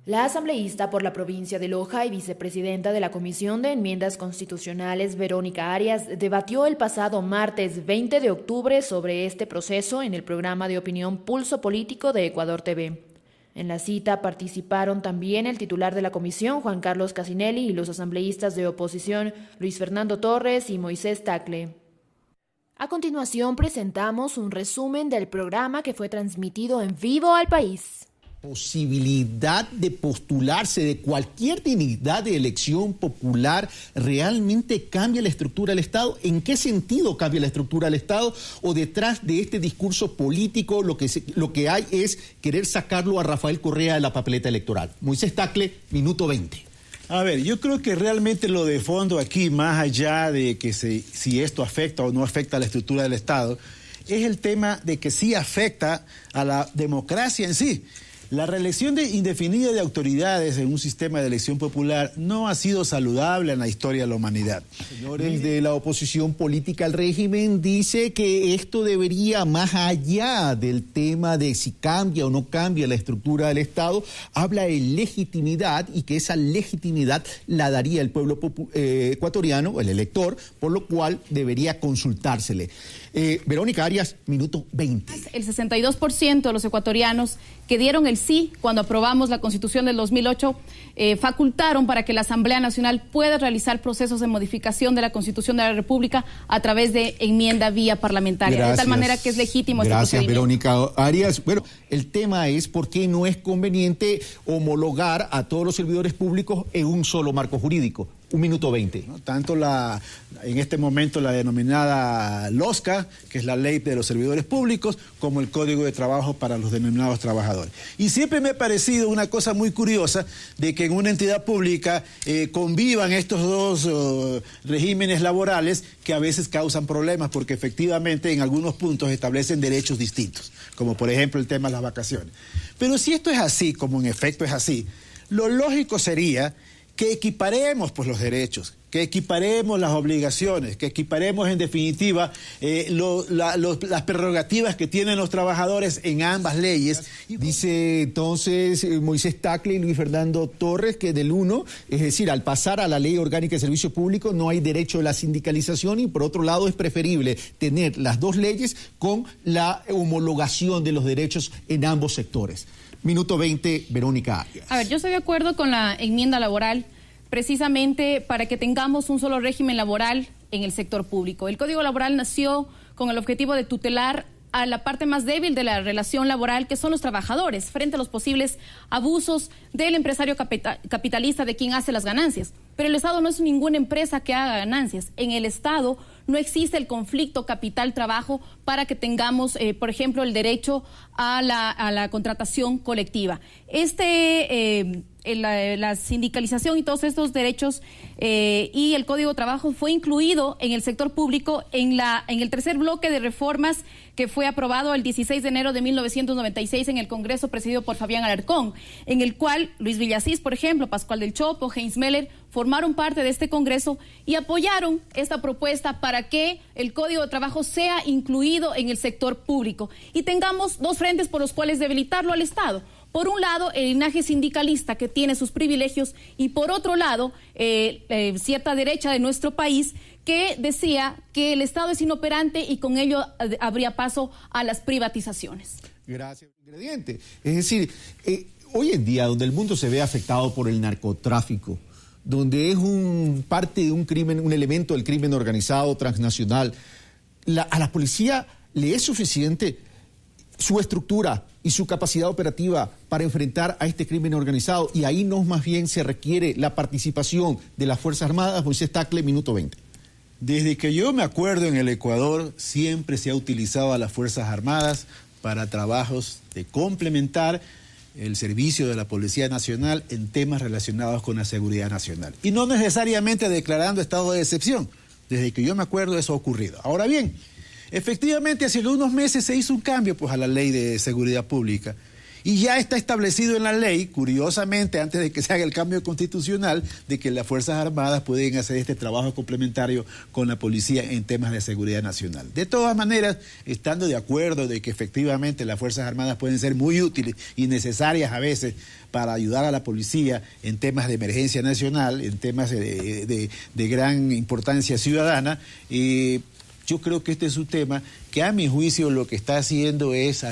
La asambleísta por la provincia de Loja y vicepresidenta de la Comisión de Enmiendas Constitucionales, Verónica Arias, debatió el pasado martes 20 de octubre sobre este proceso en el programa de opinión Pulso Político de Ecuador TV. En la cita participaron también el titular de la comisión, Juan Carlos Casinelli, y los asambleístas de oposición, Luis Fernando Torres y Moisés Tacle. A continuación presentamos un resumen del programa que fue transmitido en vivo al país. Posibilidad de postularse de cualquier dignidad de elección popular realmente cambia la estructura del Estado. ¿En qué sentido cambia la estructura del Estado? ¿O detrás de este discurso político lo que hay es querer sacarlo a Rafael Correa de la papeleta electoral? Moisés Tacle, minuto 20. A ver, yo creo que realmente lo de fondo aquí, más allá de que si esto afecta o no afecta a la estructura del Estado, es el tema de que sí afecta a la democracia en sí. La reelección indefinida de autoridades en un sistema de elección popular no ha sido saludable en la historia de la humanidad. Señores de la oposición política al régimen, dice que esto debería, más allá del tema de si cambia o no cambia la estructura del Estado, habla de legitimidad y que esa legitimidad la daría el pueblo ecuatoriano, el elector, por lo cual debería consultársele. Verónica Arias, minuto 20. El 62% de los ecuatorianos que dieron el sí cuando aprobamos la Constitución del 2008 facultaron para que la Asamblea Nacional pueda realizar procesos de modificación de la Constitución de la República a través de enmienda vía parlamentaria. Gracias. De tal manera que es legítimo este procedimiento. Gracias, Verónica Arias. Bueno, el tema es por qué no es conveniente homologar a todos los servidores públicos en un solo marco jurídico. Un minuto 20. ¿No? Tanto en este momento la denominada LOSCA, que es la ley de los servidores públicos, como el Código de Trabajo para los denominados trabajadores. Y siempre me ha parecido una cosa muy curiosa de que en una entidad pública convivan estos dos regímenes laborales que a veces causan problemas porque efectivamente en algunos puntos establecen derechos distintos, como por ejemplo el tema de las vacaciones. Pero si esto es así, como en efecto es así, lo lógico sería que equiparemos pues los derechos, que equiparemos las obligaciones, que equiparemos en definitiva las prerrogativas que tienen los trabajadores en ambas leyes. Dice entonces Moisés Tacle y Luis Fernando Torres que del 1, es decir, al pasar a la Ley Orgánica de Servicio Público no hay derecho a la sindicalización y por otro lado es preferible tener las dos leyes con la homologación de los derechos en ambos sectores. Minuto 20, Verónica Arias. A ver, yo estoy de acuerdo con la enmienda laboral precisamente para que tengamos un solo régimen laboral en el sector público. El Código Laboral nació con el objetivo de tutelar a la parte más débil de la relación laboral, que son los trabajadores, frente a los posibles abusos del empresario capitalista de quien hace las ganancias. Pero el Estado no es ninguna empresa que haga ganancias. En el Estado no existe el conflicto capital-trabajo para que tengamos, por ejemplo, el derecho a la contratación colectiva. La sindicalización y todos estos derechos y el Código de Trabajo fue incluido en el sector público en el tercer bloque de reformas que fue aprobado el 16 de enero de 1996 en el Congreso presidido por Fabián Alarcón, en el cual Luis Villasís, por ejemplo, Pascual del Chopo, Heinz Meller, formaron parte de este Congreso y apoyaron esta propuesta para que el Código de Trabajo sea incluido en el sector público y tengamos dos frentes por los cuales debilitarlo al Estado. Por un lado, el linaje sindicalista que tiene sus privilegios y por otro lado, cierta derecha de nuestro país que decía que el Estado es inoperante y con ello habría paso a las privatizaciones. Gracias. Ingrediente. Es decir, hoy en día donde el mundo se ve afectado por el narcotráfico, donde es parte de un crimen, un elemento del crimen organizado transnacional, a la policía le es suficiente su estructura y su capacidad operativa para enfrentar a este crimen organizado y ahí no más bien se requiere la participación de las Fuerzas Armadas. Moisés Tacle, minuto 20. Desde que yo me acuerdo en el Ecuador siempre se ha utilizado a las Fuerzas Armadas para trabajos de complementar el servicio de la Policía Nacional en temas relacionados con la seguridad nacional. Y no necesariamente declarando estado de excepción. Desde que yo me acuerdo eso ha ocurrido. Ahora bien, Efectivamente, hace unos meses se hizo un cambio pues, a la ley de seguridad pública. Y ya está establecido en la ley, curiosamente, antes de que se haga el cambio constitucional, de que las Fuerzas Armadas pueden hacer este trabajo complementario con la policía en temas de seguridad nacional. De todas maneras, estando de acuerdo de que efectivamente las Fuerzas Armadas pueden ser muy útiles y necesarias a veces para ayudar a la policía en temas de emergencia nacional, en temas de gran importancia ciudadana, yo creo que este es un tema que a mi juicio lo que está haciendo es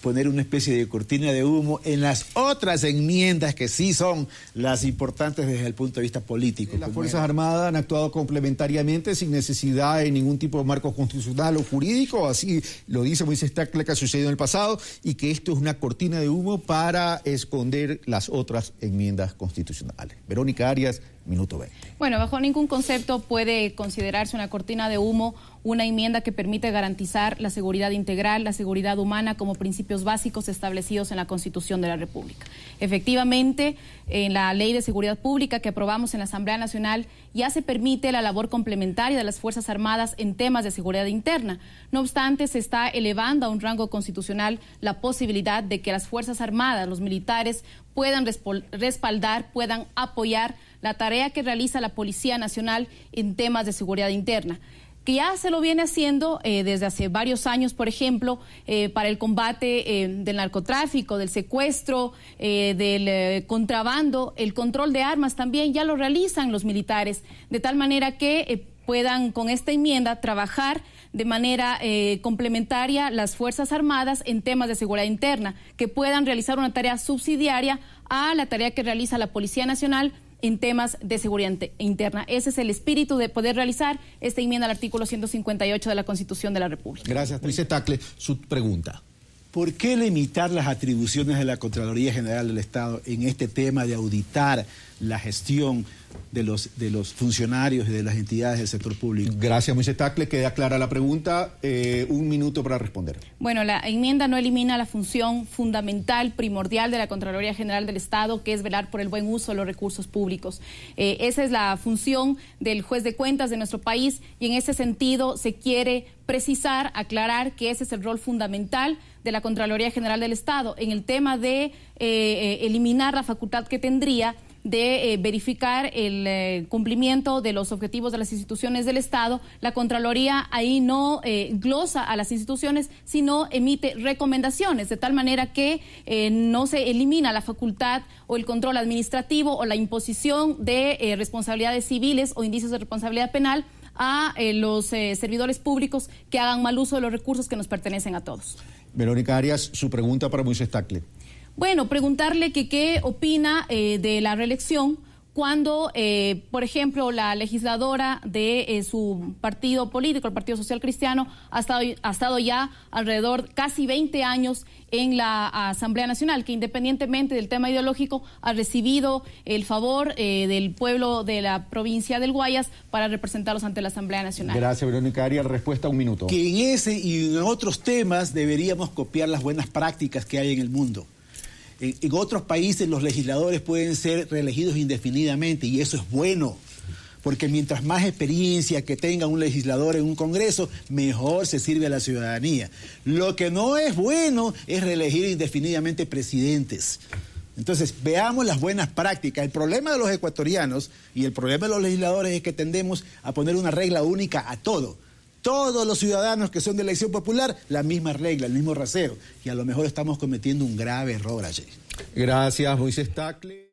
poner una especie de cortina de humo en las otras enmiendas que sí son las importantes desde el punto de vista político. Las Fuerzas Armadas han actuado complementariamente sin necesidad de ningún tipo de marco constitucional o jurídico, así lo dice Moisés Tagle, que ha sucedido en el pasado, y que esto es una cortina de humo para esconder las otras enmiendas constitucionales. Verónica Arias, minuto 20. Bueno, bajo ningún concepto puede considerarse una cortina de humo una enmienda que permite garantizar la seguridad integral, la seguridad humana como principios básicos establecidos en la Constitución de la República. Efectivamente, en la Ley de Seguridad Pública que aprobamos en la Asamblea Nacional ya se permite la labor complementaria de las Fuerzas Armadas en temas de seguridad interna. No obstante, se está elevando a un rango constitucional la posibilidad de que las Fuerzas Armadas, los militares, puedan respaldar, puedan apoyar la tarea que realiza la Policía Nacional en temas de seguridad interna, que ya se lo viene haciendo desde hace varios años, por ejemplo, para el combate del narcotráfico, del secuestro, del contrabando, el control de armas también ya lo realizan los militares, de tal manera que puedan con esta enmienda trabajar de manera complementaria las Fuerzas Armadas en temas de seguridad interna, que puedan realizar una tarea subsidiaria a la tarea que realiza la Policía Nacional en temas de seguridad interna. Ese es el espíritu de poder realizar esta enmienda al artículo 158 de la Constitución de la República. Gracias, Moisés Tagle. Su pregunta. ¿Por qué limitar las atribuciones de la Contraloría General del Estado en este tema de auditar la gestión de los funcionarios y de las entidades del sector público? Gracias, Moisés Tagle. Queda clara la pregunta. Un minuto para responder. Bueno, la enmienda no elimina la función fundamental, primordial de la Contraloría General del Estado, que es velar por el buen uso de los recursos públicos. Esa es la función del juez de cuentas de nuestro país y en ese sentido se quiere precisar, aclarar que ese es el rol fundamental de la Contraloría General del Estado en el tema de eliminar la facultad que tendría de verificar el cumplimiento de los objetivos de las instituciones del Estado. La Contraloría ahí no glosa a las instituciones, sino emite recomendaciones, de tal manera que no se elimina la facultad o el control administrativo o la imposición de responsabilidades civiles o indicios de responsabilidad penal a los servidores públicos que hagan mal uso de los recursos que nos pertenecen a todos. Verónica Arias, su pregunta para Moisés Tagle. Bueno, preguntarle que qué opina de la reelección cuando, por ejemplo, la legisladora de su partido político, el Partido Social Cristiano, ha estado ya alrededor casi 20 años en la Asamblea Nacional, que independientemente del tema ideológico ha recibido el favor del pueblo de la provincia del Guayas para representarlos ante la Asamblea Nacional. Gracias, Verónica Arias. Respuesta, un minuto. Que en ese y en otros temas deberíamos copiar las buenas prácticas que hay en el mundo. En otros países los legisladores pueden ser reelegidos indefinidamente y eso es bueno, porque mientras más experiencia que tenga un legislador en un Congreso, mejor se sirve a la ciudadanía. Lo que no es bueno es reelegir indefinidamente presidentes. Entonces, veamos las buenas prácticas. El problema de los ecuatorianos y el problema de los legisladores es que tendemos a poner una regla única a todo. Todos los ciudadanos que son de elección popular, la misma regla, el mismo rasero. Y a lo mejor estamos cometiendo un grave error allí. Gracias, Moisés Tagle.